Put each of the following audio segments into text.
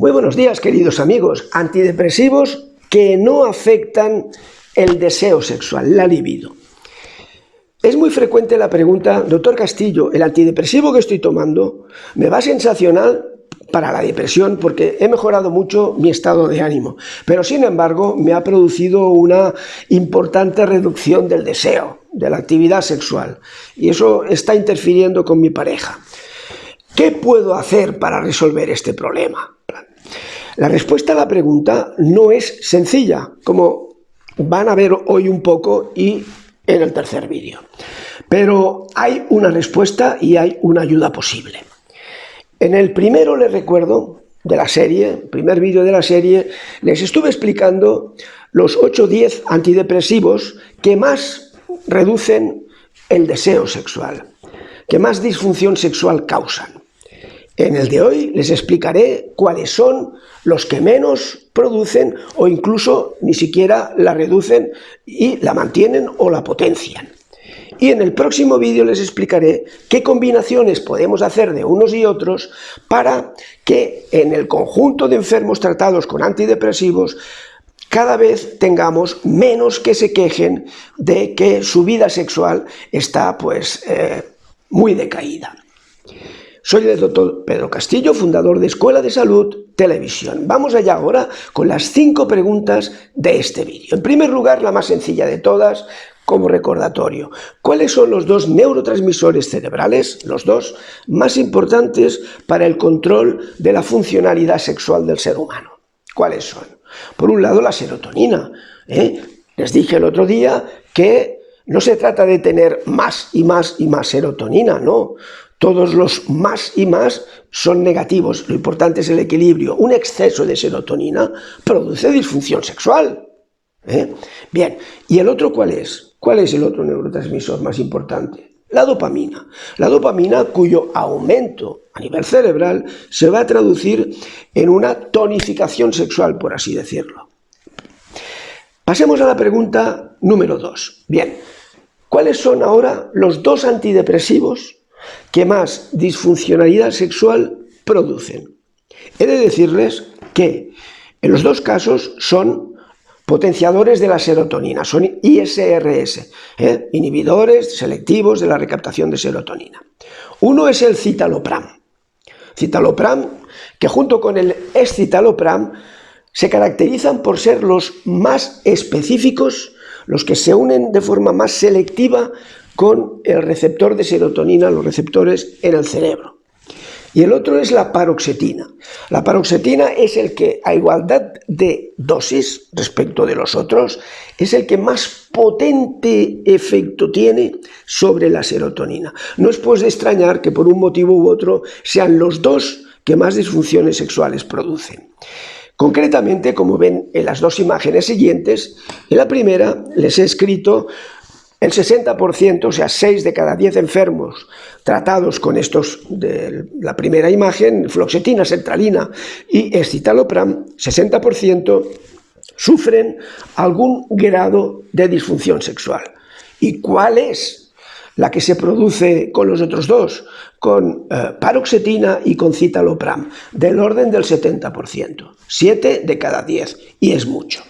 Muy buenos días, queridos amigos. Antidepresivos que no afectan el deseo sexual, la libido. Es muy frecuente la pregunta: doctor Castillo, ¿el antidepresivo que estoy tomando me va sensacional para la depresión porque he mejorado mucho mi estado de ánimo, pero sin embargo me ha producido una importante reducción del deseo, de la actividad sexual, y eso está interfiriendo con mi pareja? ¿Qué puedo hacer para resolver este problema? La respuesta a la pregunta no es sencilla, como van a ver hoy un poco y en el tercer vídeo. Pero hay una respuesta y hay una ayuda posible. En el primero, les recuerdo, de la serie, primer vídeo de la serie, les estuve explicando los 8 o 10 antidepresivos que más reducen el deseo sexual, que más disfunción sexual causan. En el de hoy les explicaré cuáles son los que menos producen o incluso ni siquiera la reducen y la mantienen o la potencian. Y en el próximo vídeo les explicaré qué combinaciones podemos hacer de unos y otros para que en el conjunto de enfermos tratados con antidepresivos cada vez tengamos menos que se quejen de que su vida sexual está muy decaída. Soy el doctor Pedro Castillo, fundador de Escuela de Salud Televisión. Vamos allá ahora con las 5 preguntas de este vídeo. En primer lugar, la más sencilla de todas, como recordatorio: ¿cuáles son los 2 neurotransmisores cerebrales, los 2 más importantes para el control de la funcionalidad sexual del ser humano? ¿Cuáles son? Por un lado, la serotonina. Les dije el otro día que no se trata de tener más y más y más serotonina, no. Todos los más y más son negativos, lo importante es el equilibrio. Un exceso de serotonina produce disfunción sexual. Bien, ¿y el otro cuál es? ¿Cuál es el otro neurotransmisor más importante? La dopamina. La dopamina, cuyo aumento a nivel cerebral se va a traducir en una tonificación sexual, por así decirlo. Pasemos a la pregunta número 2. Bien, ¿cuáles son ahora los 2 antidepresivos que más disfuncionalidad sexual producen? He de decirles que en los 2 casos son potenciadores de la serotonina, son ISRS, inhibidores selectivos de la recaptación de serotonina. Uno es el citalopram. Citalopram, que junto con el escitalopram se caracterizan por ser los más específicos, los que se unen de forma más selectiva con el receptor de serotonina, los receptores en el cerebro. Y el otro es la paroxetina. La paroxetina es el que, a igualdad de dosis respecto de los otros, es el que más potente efecto tiene sobre la serotonina. No es pues de extrañar que por un motivo u otro sean los 2 que más disfunciones sexuales producen. Concretamente, como ven en las 2 imágenes siguientes, en la primera les he escrito el 60%, o sea, 6 de cada 10 enfermos tratados con estos de la primera imagen, fluoxetina, sertralina y escitalopram, 60% sufren algún grado de disfunción sexual. ¿Y cuál es la que se produce con los otros 2? Con paroxetina y con citalopram, del orden del 70%, 7 de cada 10, y es mucho.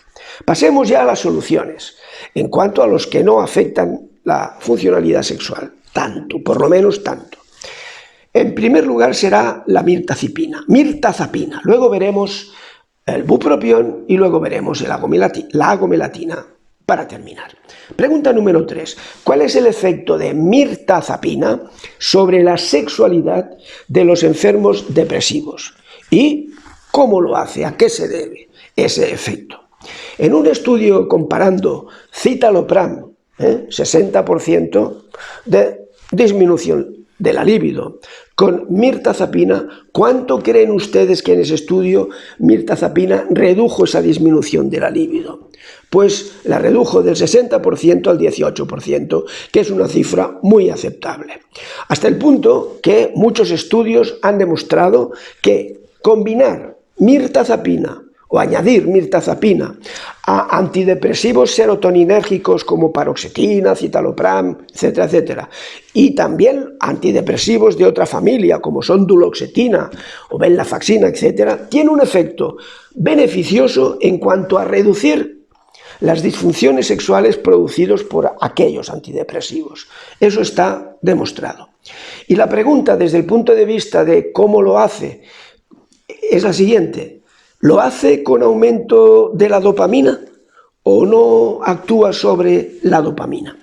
Pasemos ya a las soluciones, en cuanto a los que no afectan la funcionalidad sexual, tanto, por lo menos tanto. En primer lugar será la mirtazapina, luego veremos el bupropión y luego veremos la agomelatina para terminar. Pregunta número 3. ¿Cuál es el efecto de mirtazapina sobre la sexualidad de los enfermos depresivos? ¿Y cómo lo hace? ¿A qué se debe ese efecto? En un estudio comparando citalopram, 60% de disminución de la libido, con mirtazapina, ¿cuánto creen ustedes que en ese estudio mirtazapina redujo esa disminución de la libido? Pues la redujo del 60% al 18%, que es una cifra muy aceptable. Hasta el punto que muchos estudios han demostrado que combinar mirtazapina o añadir mirtazapina a antidepresivos serotoninérgicos como paroxetina, citalopram, etcétera, etcétera, y también antidepresivos de otra familia como son duloxetina o venlafaxina, etcétera, tiene un efecto beneficioso en cuanto a reducir las disfunciones sexuales producidas por aquellos antidepresivos. Eso está demostrado. Y la pregunta desde el punto de vista de cómo lo hace es la siguiente: ¿lo hace con aumento de la dopamina o no actúa sobre la dopamina?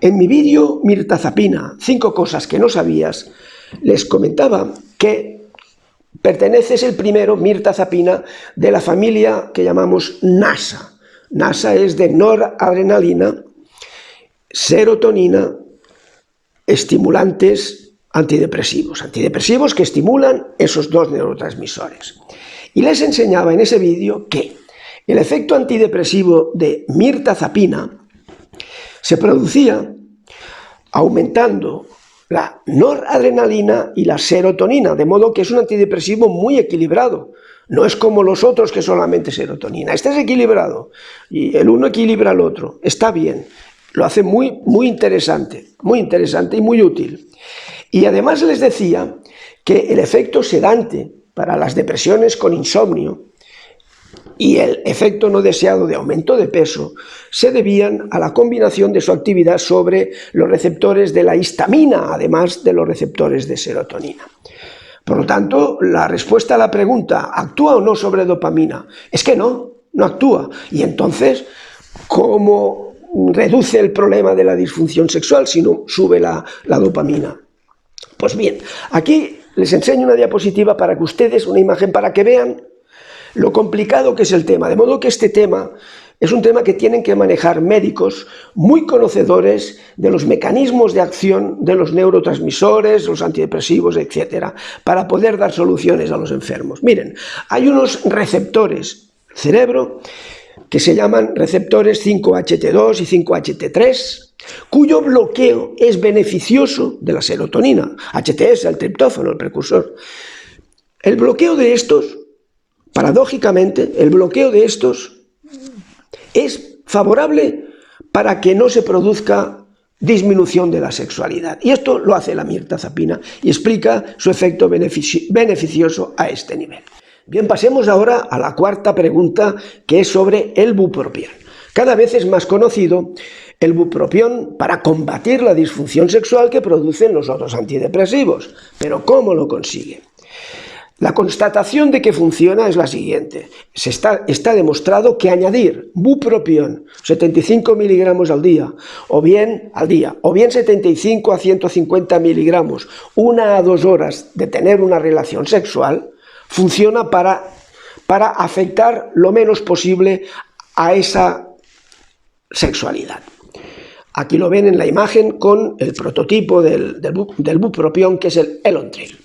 En mi vídeo Mirtazapina, 5 cosas que no sabías, les comentaba que es el primero, mirtazapina, de la familia que llamamos NASA. NASA es de noradrenalina, serotonina, estimulantes antidepresivos que estimulan esos dos neurotransmisores. Y les enseñaba en ese vídeo que el efecto antidepresivo de mirtazapina se producía aumentando la noradrenalina y la serotonina, de modo que es un antidepresivo muy equilibrado. No es como los otros que solamente serotonina. Este es equilibrado y el uno equilibra al otro. Está bien. Lo hace muy interesante y muy útil. Y además les decía que el efecto sedante para las depresiones con insomnio y el efecto no deseado de aumento de peso se debían a la combinación de su actividad sobre los receptores de la histamina, además de los receptores de serotonina. Por lo tanto, la respuesta a la pregunta, ¿actúa o no sobre dopamina? Es que no actúa. Y entonces, ¿cómo reduce el problema de la disfunción sexual si no sube la dopamina? Pues bien, aquí les enseño una diapositiva para que ustedes, una imagen para que vean lo complicado que es el tema. De modo que este tema es un tema que tienen que manejar médicos muy conocedores de los mecanismos de acción de los neurotransmisores, los antidepresivos, etcétera, para poder dar soluciones a los enfermos. Miren, hay unos receptores del cerebro que se llaman receptores 5HT2 y 5HT3, cuyo bloqueo es beneficioso de la serotonina, HTS, el triptófano, el precursor. El bloqueo de estos, paradójicamente, es favorable para que no se produzca disminución de la sexualidad. Y esto lo hace la mirtazapina y explica su efecto beneficioso a este nivel. Bien, pasemos ahora a la cuarta pregunta, que es sobre el bupropión. Cada vez es más conocido el bupropión para combatir la disfunción sexual que producen los otros antidepresivos. Pero ¿cómo lo consigue? La constatación de que funciona es la siguiente. Está demostrado que añadir bupropión 75 miligramos al día, o bien 75 a 150 miligramos, 1 a 2 horas de tener una relación sexual, funciona para afectar lo menos posible a esa sexualidad. Aquí lo ven en la imagen con el prototipo del bupropión, que es el Elontril.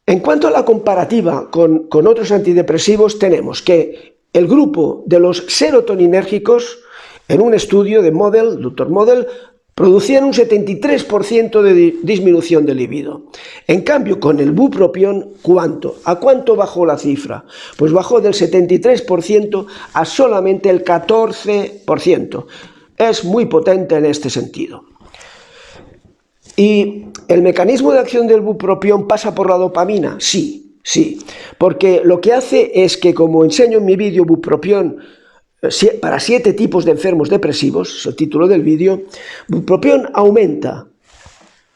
En cuanto a la comparativa con otros antidepresivos, tenemos que el grupo de los serotoninérgicos, en un estudio de Dr. Model, producían un 73% de disminución de libido. En cambio, con el bupropión, ¿a cuánto bajó la cifra? Pues bajó del 73% a solamente el 14%. Es muy potente en este sentido. ¿Y el mecanismo de acción del bupropión pasa por la dopamina? Sí, porque lo que hace es que, como enseño en mi vídeo bupropión para 7 tipos de enfermos depresivos, es el título del vídeo, bupropión aumenta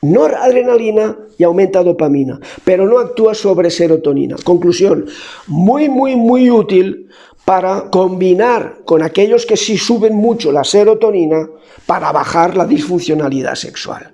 noradrenalina y aumenta dopamina, pero no actúa sobre serotonina. Conclusión, muy útil para combinar con aquellos que sí suben mucho la serotonina para bajar la disfuncionalidad sexual.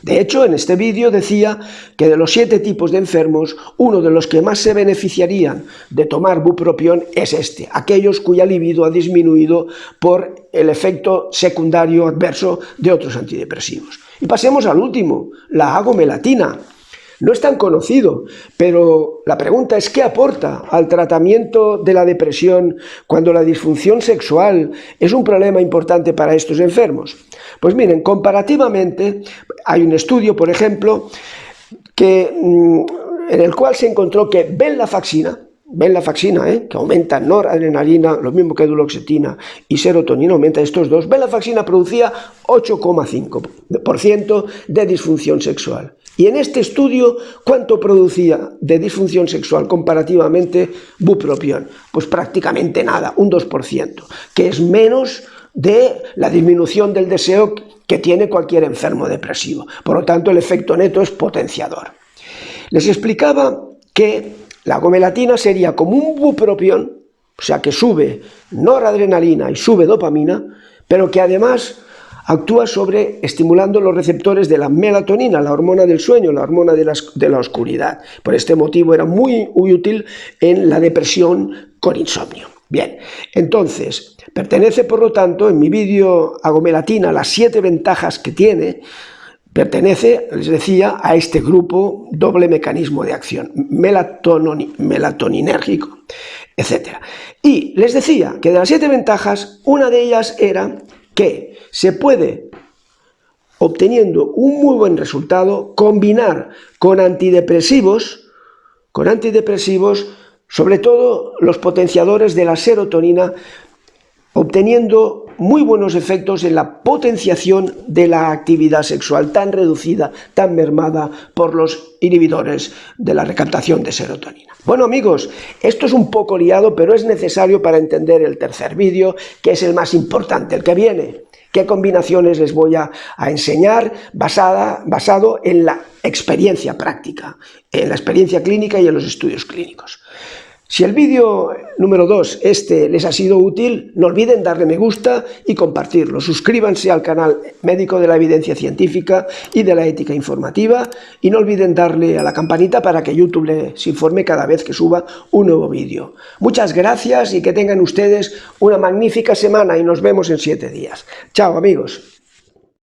De hecho, en este vídeo decía que de los 7 tipos de enfermos, uno de los que más se beneficiarían de tomar bupropión es aquellos cuya libido ha disminuido por el efecto secundario adverso de otros antidepresivos. Y pasemos al último, la agomelatina. No es tan conocido, pero la pregunta es ¿qué aporta al tratamiento de la depresión cuando la disfunción sexual es un problema importante para estos enfermos? Pues miren, comparativamente hay un estudio, por ejemplo, en el cual se encontró que venlafaxina, venlafaxina, que aumenta noradrenalina, lo mismo que duloxetina, y serotonina, aumenta estos dos. Venlafaxina producía 8,5% de disfunción sexual. Y en este estudio, ¿cuánto producía de disfunción sexual comparativamente bupropión? Pues prácticamente nada, un 2%, que es menos de la disminución del deseo que tiene cualquier enfermo depresivo. Por lo tanto, el efecto neto es potenciador. Les explicaba que la agomelatina sería como un bupropión, o sea que sube noradrenalina y sube dopamina, pero que además actúa estimulando los receptores de la melatonina, la hormona del sueño, la hormona de la oscuridad. Por este motivo era muy útil en la depresión con insomnio. Bien, entonces, pertenece por lo tanto, en mi vídeo agomelatina, las 7 ventajas que tiene, pertenece, les decía, a este grupo doble mecanismo de acción, melatoninérgico, etc. Y les decía que de las 7 ventajas, una de ellas era que se puede, obteniendo un muy buen resultado, combinar con antidepresivos, sobre todo los potenciadores de la serotonina, obteniendo muy buenos efectos en la potenciación de la actividad sexual tan reducida, tan mermada por los inhibidores de la recaptación de serotonina. Bueno amigos, esto es un poco liado, pero es necesario para entender el tercer vídeo, que es el más importante, el que viene. ¿Qué combinaciones les voy a enseñar basado en la experiencia práctica, en la experiencia clínica y en los estudios clínicos? Si el vídeo número 2 les ha sido útil, no olviden darle me gusta y compartirlo. Suscríbanse al canal Médico de la Evidencia Científica y de la Ética Informativa y no olviden darle a la campanita para que YouTube les informe cada vez que suba un nuevo vídeo. Muchas gracias y que tengan ustedes una magnífica semana y nos vemos en 7 días. Chao amigos.